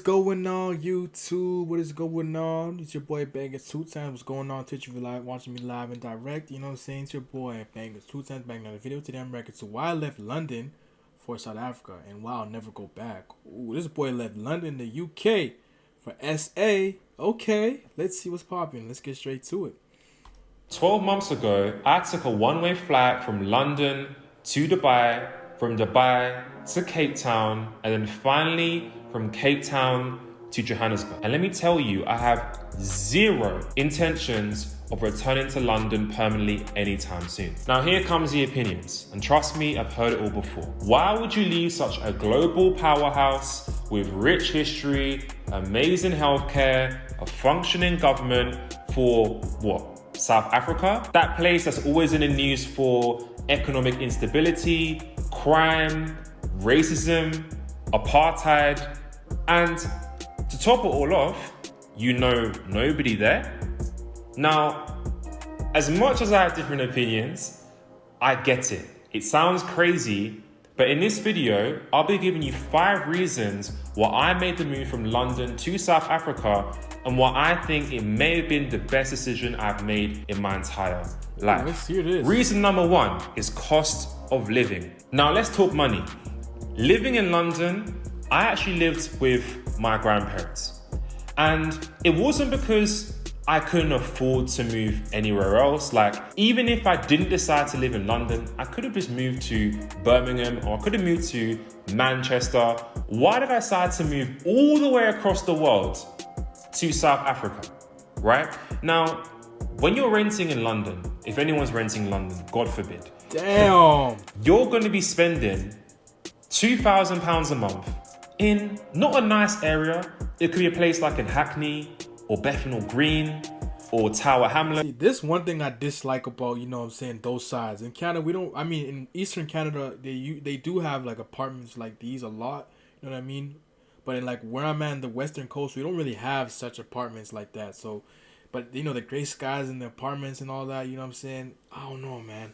going on, YouTube? What is going on? It's your boy Bangers Two Times. What's going on, Twitch? If you're live, watching me live and direct, you know what I'm saying? It's your boy Bangers Two Times back another video. Today I'm reacting to why I left London for South Africa and why I'll never go back. Ooh, this boy left London, the UK, for SA. Okay, let's see what's popping. Let's get straight to it. 12 months ago, I took a one-way flight from London to Dubai, from Dubai to Cape Town, and then finally from Cape Town to Johannesburg. And let me tell you, I have zero intentions of returning to London permanently anytime soon. Now here comes the opinions, and trust me, I've heard it all before. Why would you leave such a global powerhouse with rich history, amazing healthcare, a functioning government for what? South Africa, that place that's always in the news for economic instability, crime, racism, apartheid, and to top it all off, you know nobody there. Now, as much as I have different opinions, I get it. It sounds crazy, but in this video, I'll be giving you 5 reasons why I made the move from London to South Africa and why I think it may have been the best decision I've made in my entire life. Let's see it is. Reason number 1 is cost of living. Now let's talk money. Living in London, I actually lived with my grandparents. And it wasn't because I couldn't afford to move anywhere else. Like, even if I didn't decide to live in London, I could have just moved to Birmingham or I could have moved to Manchester. Why did I decide to move all the way across the world to South Africa, right? Now, when you're renting in London, if anyone's renting in London, God forbid. Damn. You're going to be spending £2,000 a month in not a nice area. It could be a place like in Hackney or Bethnal Green or Tower Hamlet. See, this one thing I dislike about, you know what I'm saying, those sides. In Canada, we don't, I mean, in Eastern Canada, they do have like apartments like these a lot, you know what I mean? But in like where I'm at in the Western Coast, we don't really have such apartments like that. So, but you know, the gray skies and the apartments and all that, you know what I'm saying? I don't know, man.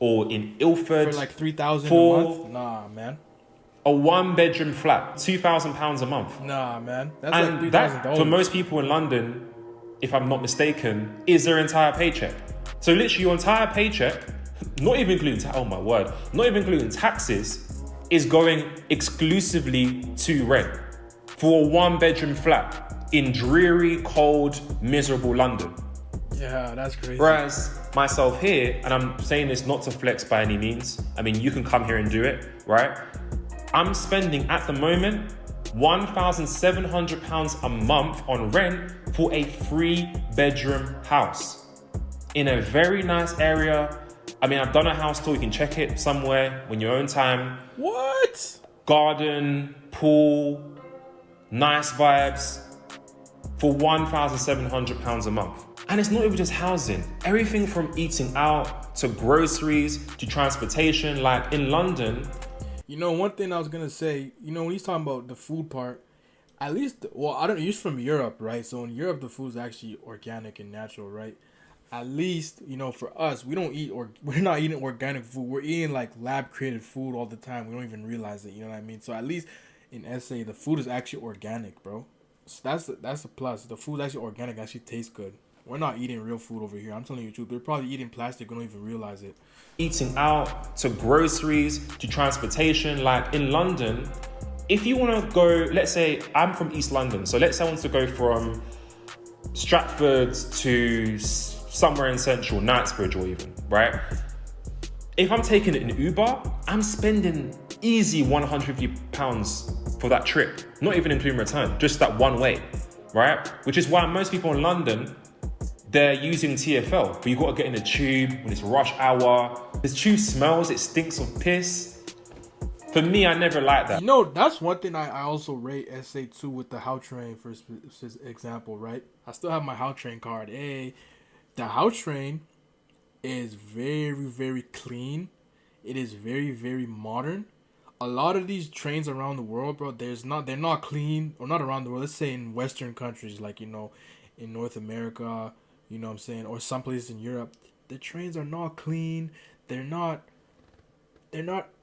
Or in Ilford For like 3,000 a for month? Nah, man. a 1-bedroom flat, £2,000 a month. Nah, man. That's And like that, $3,000. for most people in London, if I'm not mistaken, is their entire paycheck. So literally your entire paycheck, not even including, oh my word, not even including taxes, is going exclusively to rent for a 1-bedroom flat in dreary, cold, miserable London. Yeah, that's crazy. Whereas myself here, and I'm saying this not to flex by any means, I mean, you can come here and do it, right? I'm spending at the moment £1,700 a month on rent for a 3-bedroom house in a very nice area. I mean, I've done a house tour, you can check it somewhere when your own time. What? Garden, pool, nice vibes for £1,700 a month. And it's not even just housing. Everything from eating out to groceries to transportation. Like in London. You know, one thing I was gonna say, you know, when he's talking about the food part, at least, well, I don't know, he's from Europe, right? So in Europe, the food is actually organic and natural, right? At least, you know, for us, we don't eat, or we're not eating organic food. We're eating like lab created food all the time. We don't even realize it. You know what I mean? So at least in SA, the food is actually organic, bro. So that's a plus. The food actually organic, actually tastes good. We're not eating real food over here. I'm telling you the truth. They're probably eating plastic. We don't even realize it. Eating out to groceries to transportation. Like in London, if you want to go, let's say I'm from East London. So let's say I want to go from Stratford to somewhere in central, Knightsbridge or even, right? If I'm taking it in Uber, I'm spending easy £150 for that trip. Not even including return, just that one way, right? Which is why most people in London, they're using TfL, but you got to get in the tube when it's rush hour. The tube smells, it stinks of piss. For me, I never liked that. You know, that's one thing I also rate SA2 with the Gautrain, for example, right? I still have my Gautrain card. Hey, the Gautrain is very, very clean. It is very, very modern. A lot of these trains around the world, bro, they're not clean, or not around the world. Let's say in Western countries, like, you know, in North America, you know what I'm saying, or some places in Europe, the trains are not clean. They're not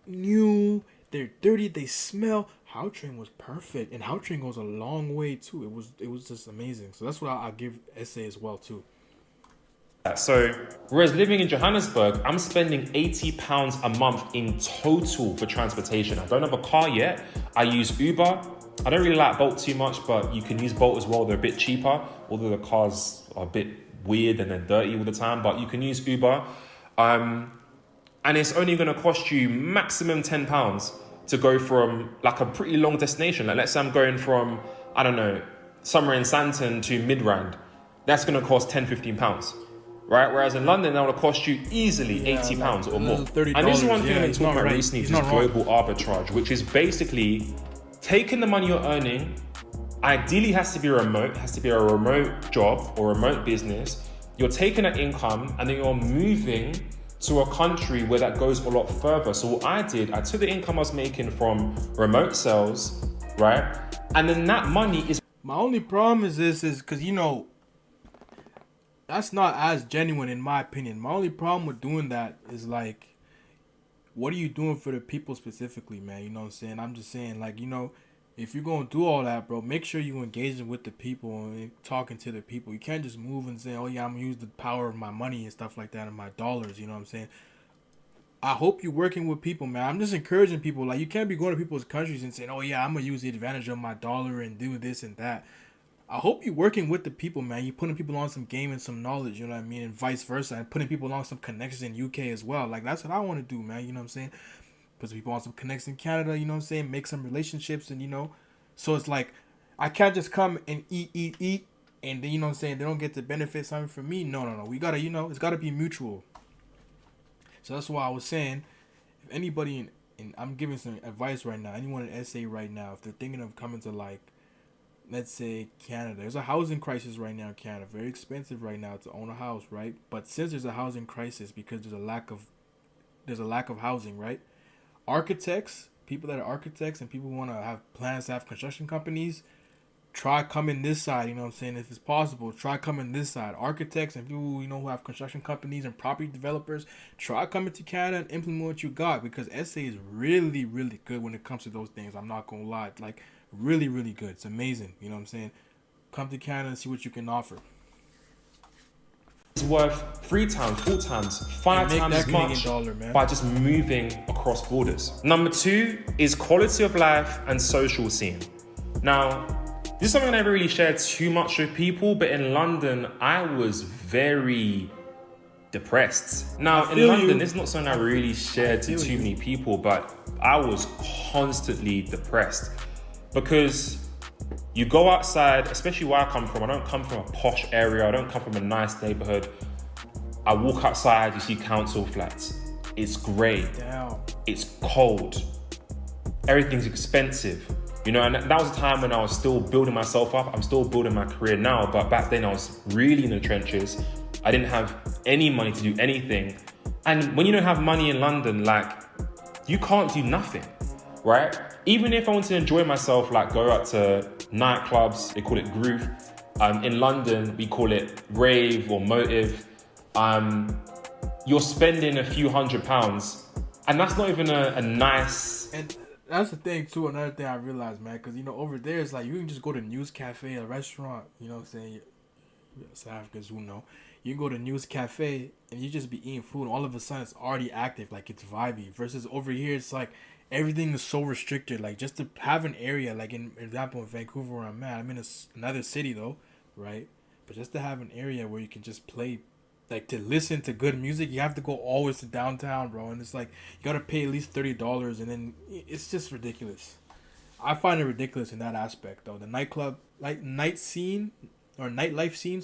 new. They're dirty. They smell. How Train was perfect, and How Train goes a long way too. It was just amazing. So that's what I give SA as well too. So, whereas living in Johannesburg, I'm spending £80 a month in total for transportation. I don't have a car yet. I use Uber. I don't really like Bolt too much, but you can use Bolt as well. They're a bit cheaper, although the cars are a bit weird and they're dirty all the time, but you can use Uber. And it's only going to cost you maximum £10 to go from like a pretty long destination. Like let's say I'm going from, I don't know, somewhere in Santon to Midrand. That's going to cost £10-15. Right, whereas in London, that would cost you easily £80 or more. $30, and this is one thing yeah, I've been talking about recently, is global arbitrage, which is basically taking the money you're earning. Ideally, has to be remote, has to be a remote job or remote business. You're taking that income and then you're moving to a country where that goes a lot further. So what I did, I took the income I was making from remote sales, right, and then that money is. My only problem is because that's not as genuine in my opinion. My only problem with doing that is like, what are you doing for the people specifically, man? You know what I'm saying? I'm just saying, like, if you're going to do all that, bro, make sure you're engaging with the people and talking to the people. You can't just move and say, oh yeah, I'm going to use the power of my money and stuff like that and my dollars, you know what I'm saying? I hope you're working with people, man. I'm just encouraging people. Like, you can't be going to people's countries and saying, oh yeah, I'm going to use the advantage of my dollar and do this and that. I hope you're working with the people, man. You're putting people on some game and some knowledge, you know what I mean? And vice versa. And putting people on some connections in UK as well. Like, that's what I want to do, man. You know what I'm saying? Put some people on some connections in Canada, you know what I'm saying? Make some relationships and, So it's like, I can't just come and eat. And then, you know what I'm saying? They don't get to benefit something from me. No. We got to, it's got to be mutual. So that's why I was saying, if anybody, and I'm giving some advice right now, anyone in SA right now, if they're thinking of coming to like, let's say Canada. There's a housing crisis right now in Canada. Very expensive right now to own a house, right? But since there's a housing crisis because there's a lack of housing, right? Architects, people that are architects and people who want to have plans to have construction companies, try coming this side, you know what I'm saying? If it's possible, try coming this side. Architects and people, who have construction companies and property developers, try coming to Canada and implement what you got, because SA is really, really good when it comes to those things. I'm not going to lie. Like, really, really good. It's amazing. You know what I'm saying? Come to Canada and see what you can offer. It's worth 3 times, 4 times, 5 times as much by just moving across borders. Number 2 is quality of life and social scene. Now, this is something I never really shared too much with people, but in London, I was very depressed. Now, in London, it's not something I really shared to too many people, but I was constantly depressed. Because you go outside, especially where I come from. I don't come from a posh area. I don't come from a nice neighborhood. I walk outside, you see council flats. It's grey. Damn. It's cold. Everything's expensive. And that was a time when I was still building myself up. I'm still building my career now, but back then I was really in the trenches. I didn't have any money to do anything. And when you don't have money in London, like, you can't do nothing, right? Even if I want to enjoy myself, like go out to nightclubs, they call it groove. In London, we call it rave or motive. You're spending a few £100s, and that's not even a nice. And that's the thing too. Another thing I realized, man, because over there it's like you can just go to News Cafe, a restaurant. You know what I'm saying? South Africans who know. You go to News Cafe and you just be eating food, and all of a sudden it's already active, like it's vibey. Versus over here, it's like everything is so restricted. Like, just to have an area, like in example in Vancouver where I'm at, I'm in another city though, right? But just to have an area where you can just play, like to listen to good music, you have to go always to downtown, bro. And it's like you gotta pay at least $30, and then it's just ridiculous. I find it ridiculous in that aspect though. The nightclub, like night scene or nightlife scene,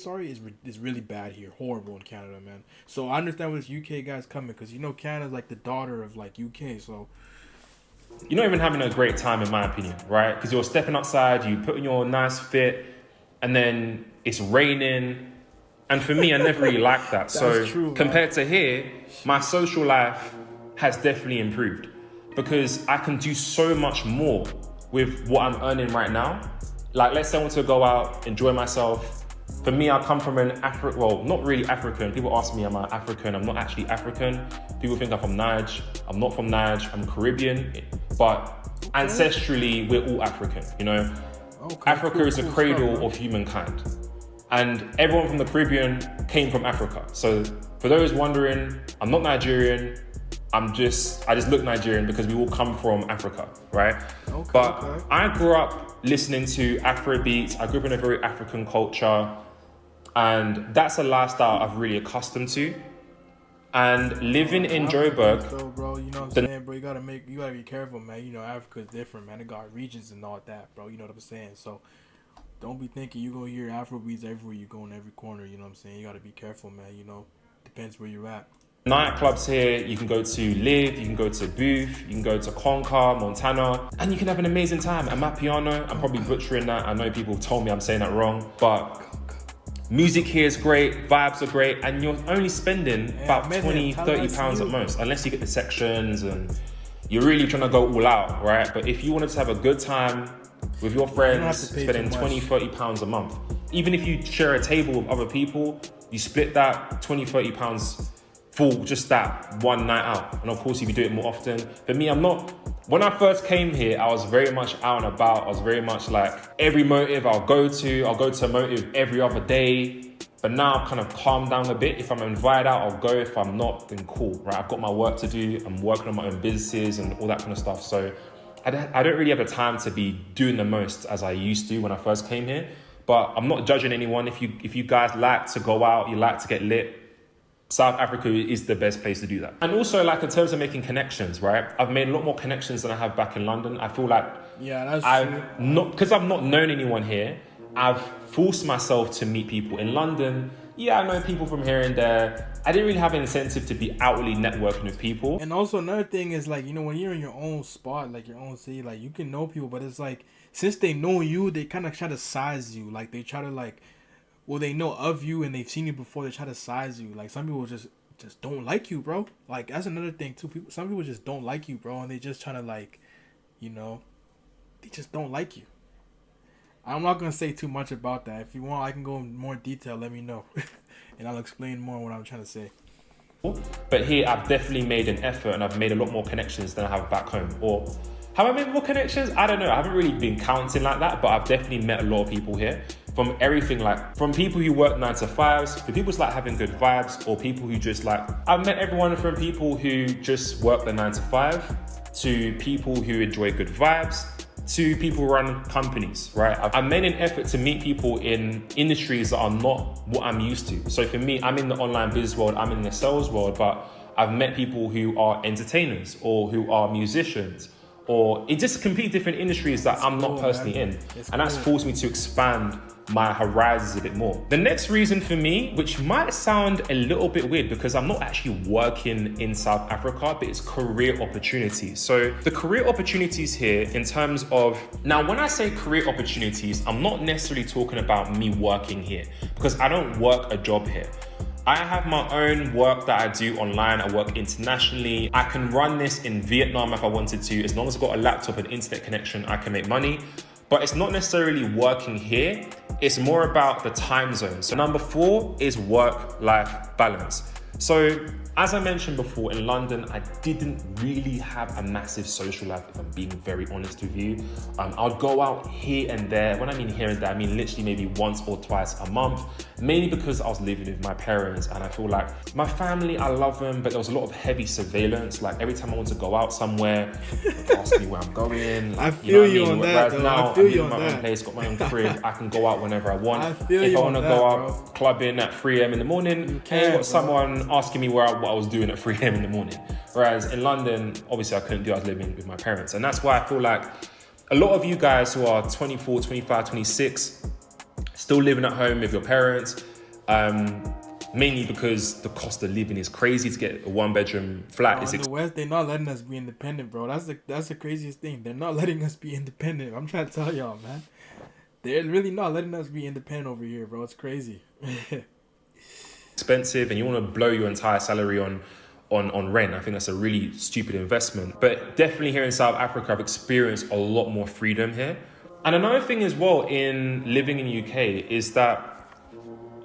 is really bad here. Horrible in Canada, man. So I understand where this UK guy's coming, because Canada's like the daughter of like UK, so. You're not even having a great time, in my opinion, right? Because you're stepping outside, you put on your nice fit, and then it's raining. And for me, I never really liked that. So true, compared to here, my social life has definitely improved, because I can do so much more with what I'm earning right now. Like, let's say I want to go out, enjoy myself. For me, I come from not really African. People ask me, am I African? I'm not actually African. People think I'm from Niger. I'm not from Niger. I'm Caribbean. but ancestrally, we're all African, you know? Okay, Africa cool, is a cool cradle stuff, bro. of humankind. And everyone from the Caribbean came from Africa. So for those wondering, I'm not Nigerian. I just look Nigerian because we all come from Africa, right? Okay, but okay. I grew up listening to Afro beats. I grew up in a very African culture. And that's a lifestyle I've really accustomed to. And living in Joburg, So, bro, you know what I'm saying, bro? You gotta be careful, man. You know, Africa's different, man. It got regions and all that, bro. You know what I'm saying? So, don't be thinking you're gonna hear Afro beats everywhere you go in every corner. You know what I'm saying? You gotta be careful, man. You know, depends where you're at. nightclubs here, you can go to Live, you can go to Booth, you can go to Concar, Montana, and you can have an amazing time. And Mapiano, I'm probably butchering that. I know people have told me I'm saying that wrong, but music here is great, vibes are great, and you're only spending about 20, 30 pounds at most, unless you get the sections and you're really trying to go all out, right? But if you wanted to have a good time with your friends, spending 20, 30 pounds a month, even if you share a table with other people, you split that 20, 30 pounds for just that one night out. And of course, if you do it more often. For me, when I first came here, I was very much out and about. I was very much like every motive I'll go to a motive every other day. But now I've kind of calmed down a bit. If I'm invited out, I'll go. If I'm not, then cool, right? I've got my work to do. I'm working on my own businesses and all that kind of stuff. So I don't really have the time to be doing the most as I used to when I first came here. But I'm not judging anyone. If you guys like to go out, you like to get lit, South Africa is the best place to do that. And also, like, in terms of making connections, right? I've made a lot more connections than I have back in London. I feel like because I've not known anyone here, I've forced myself to meet people. In London, yeah, I know people from here and there. I didn't really have an incentive to be outwardly networking with people. And also another thing is, like, you know, when you're in your own spot, like your own city, like, you can know people, but it's like, since they know you, they kind of try to size you. Like, they try to, like, well, they know of you and they've seen you before. They try to size you. Like, some people just don't like you, bro. Like, that's another thing too. Some people just don't like you, bro, and they just trying to, like, you know, they just don't like you. I'm not gonna say too much about that. If you want, I can go in more detail. Let me know, and I'll explain more what I'm trying to say. But here, I've definitely made an effort, and I've made a lot more connections than I have back home. Or have I made more connections? I don't know. I haven't really been counting like that, but I've definitely met a lot of people here. From everything, like from people who work 9 to 5s, to people who like having good vibes, or people who just like, I've met everyone from people who just work the 9 to 5 to people who enjoy good vibes to people who run companies, right? I've made an effort to meet people in industries that are not what I'm used to. So for me, I'm in the online business world, I'm in the sales world, but I've met people who are entertainers or who are musicians, or in just completely different industries that I'm not personally in. And that's forced me to expand my horizons a bit more. The next reason for me, which might sound a little bit weird because I'm not actually working in South Africa, but it's career opportunities. So the career opportunities here in terms of, now when I say career opportunities, I'm not necessarily talking about me working here because I don't work a job here. I have my own work that I do online. I work internationally. I can run this in Vietnam if I wanted to. As long as I've got a laptop and internet connection, I can make money. But it's not necessarily working here. It's more about the time zone. So number 4 is work-life balance. So as I mentioned before, in London, I didn't really have a massive social life, if I'm being very honest with you. I'd go out here and there. When I mean here and there, I mean literally maybe once or twice a month, mainly because I was living with my parents and I feel like my family, I love them, but there was a lot of heavy surveillance. Like every time I want to go out somewhere, they ask me where I'm going. I feel you on that, though. Now, I feel I'm you in on my own that. place, got my own crib. I can go out whenever I want. If I want to go out clubbing at 3 a.m. in the morning, I ain't got someone asking me what I was doing at 3 a.m. in the morning. Whereas in London, obviously I couldn't do it. I was living with my parents. And that's why I feel like a lot of you guys who are 24, 25, 26, still living at home with your parents, mainly because the cost of living is crazy to get a 1-bedroom flat. In the West, they're not letting us be independent, bro. That's the craziest thing. They're not letting us be independent. I'm trying to tell y'all, man. They're really not letting us be independent over here, bro. It's crazy. Expensive, and you want to blow your entire salary on rent. I think that's a really stupid investment. But definitely here in South Africa, I've experienced a lot more freedom here. And another thing as well in living in the UK is that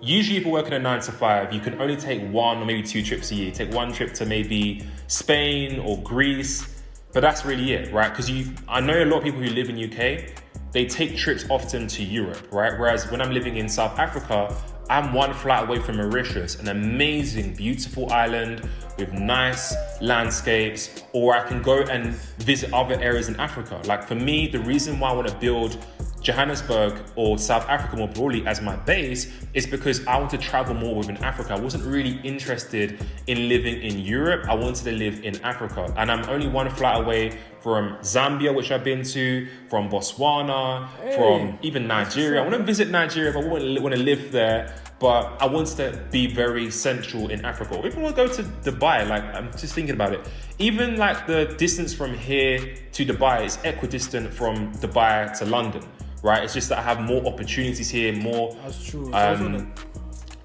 usually if you're working a 9 to 5, you can only take 1 or maybe 2 trips a year. Take 1 trip to maybe Spain or Greece. But that's really it, right? Because I know a lot of people who live in UK, they take trips often to Europe, right? Whereas when I'm living in South Africa, I'm one flight away from Mauritius, an amazing, beautiful island with nice landscapes, or I can go and visit other areas in Africa. Like for me, the reason why I want to build Johannesburg or South Africa more broadly as my base is because I want to travel more within Africa. I wasn't really interested in living in Europe. I wanted to live in Africa. And I'm only one flight away from Zambia, which I've been to, from Botswana, from even Nigeria. I want to visit Nigeria, but I want to live there. But I want to be very central in Africa. Or if I want to go to Dubai, like I'm just thinking about it. Even like the distance from here to Dubai is equidistant from Dubai to London, right? It's just that I have more opportunities here, more That's true.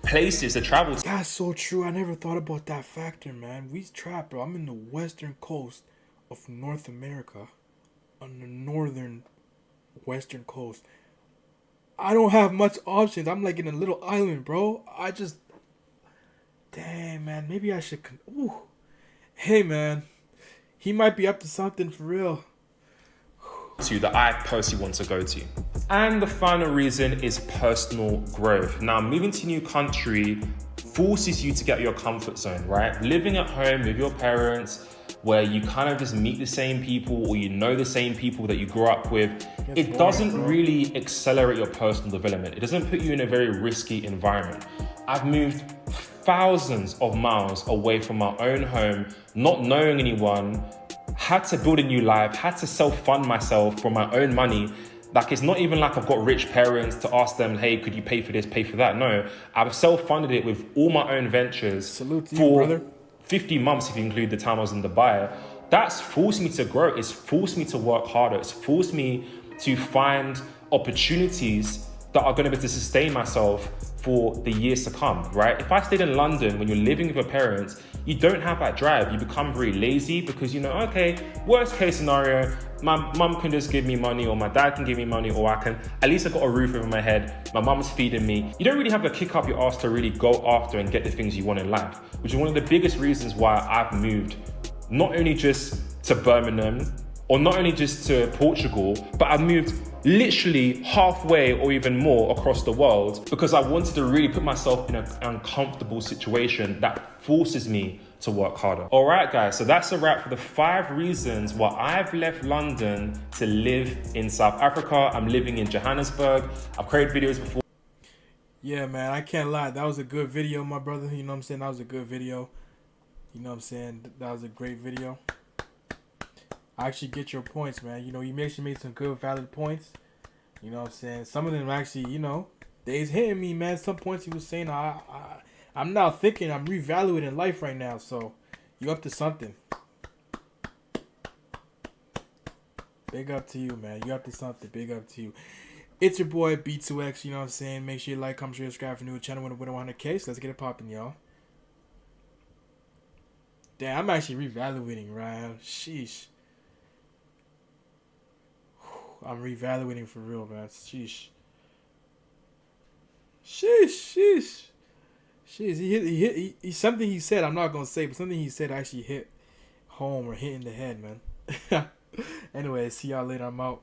places to travel to. That's so true. I never thought about that factor, man. We trapped, bro. I'm in the western coast of North America, on the northern western coast. I don't have much options. I'm like in a little island, bro. Damn, man. Maybe I should. Ooh. Hey, man. He might be up to something for real. That I personally want to go to. And the final reason is personal growth. Now, moving to a new country forces you to get your comfort zone, right? Living at home with your parents, where you kind of just meet the same people or you know the same people that you grew up with, it doesn't really accelerate your personal development. It doesn't put you in a very risky environment. I've moved thousands of miles away from my own home, not knowing anyone, had to build a new life, had to self-fund myself from my own money. Like, it's not even like I've got rich parents to ask them, hey, could you pay for this, pay for that? No, I've self-funded it with all my own ventures. Salute to you, for brother. 50 months if you include the time I was in Dubai. That's forced me to grow. It's forced me to work harder. It's forced me to find opportunities that are going to be able to sustain myself for the years to come, right? If I stayed in London when you're living with your parents, you don't have that drive. You become very lazy because you know, okay, worst case scenario, my mum can just give me money or my dad can give me money or at least I've got a roof over my head, my mum's feeding me. You don't really have to kick up your ass to really go after and get the things you want in life, which is one of the biggest reasons why I've moved, not only just to Birmingham or not only just to Portugal, but I've moved literally halfway or even more across the world because I wanted to really put myself in an uncomfortable situation that forces me to work harder. All right, guys, so that's a wrap for the 5 reasons why I've left London to live in South Africa. I'm living in Johannesburg. I've created videos before. Yeah, man, I can't lie. That was a good video, my brother. You know what I'm saying? That was a good video. You know what I'm saying? That was a great video. I actually get your points, man. You know, you actually made some good, valid points. You know what I'm saying? Some of them actually, you know, they's hitting me, man. Some points he was saying, I'm now thinking, I'm reevaluating life right now. So, you up to something. Big up to you, man. You up to something. Big up to you. It's your boy, B2X. You know what I'm saying? Make sure you like, comment, share, subscribe for new channel when we 100K. So let's get it popping, y'all. Damn, I'm actually reevaluating, right? Sheesh. I'm reevaluating for real, man. Sheesh. Sheesh. He something he said, I'm not gonna say, but something he said actually hit home or hit in the head, man. Anyway, see y'all later. I'm out.